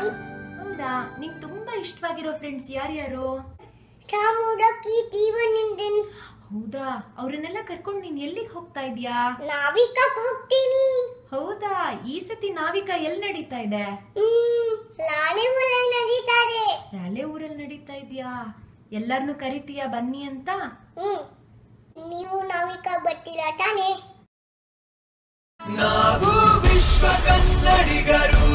ಹೌದಾ, ನಿಂಗೆ ತುಂಬಾ ಇಷ್ಟವಾಗಿರೋ ಫ್ರೆಂಡ್ಸ್ ಯಾರ್ಯಾರು? ಹೌದಾ, ಅವ್ರನ್ನೆಲ್ಲ ಕರ್ಕೊಂಡು ನೀನ್ ಎಲ್ಲಿಗೆ ಹೋಗ್ತಾ ಇದ್ಯಾ? ನಾವಿಕಕ್ಕೆ ಹೋಗ್ತೀನಿ. ಹೌದಾ, ಈ ಸತಿ ನಾವಿಕ ಎಲ್ಲಿ ನಡೀತಾ ಇದೆ? ಲಾಲೆ ಊರಲ್ಲಿ ನಡೀತಾರೆ. ರಾಲೆ ಊರಲ್ಲಿ ನಡೀತಾ ಇದ್ಯಾ? ಎಲ್ಲಾರ್ನು ಕರಿತೀಯಾ ಬನ್ನಿ ಅಂತ? ನೀವು ನಾವಿಕ ಬರ್ತೀರಾ ತಾನೇ? ನಾವು ವಿಶ್ವ ಕನ್ನಡಿಗರು.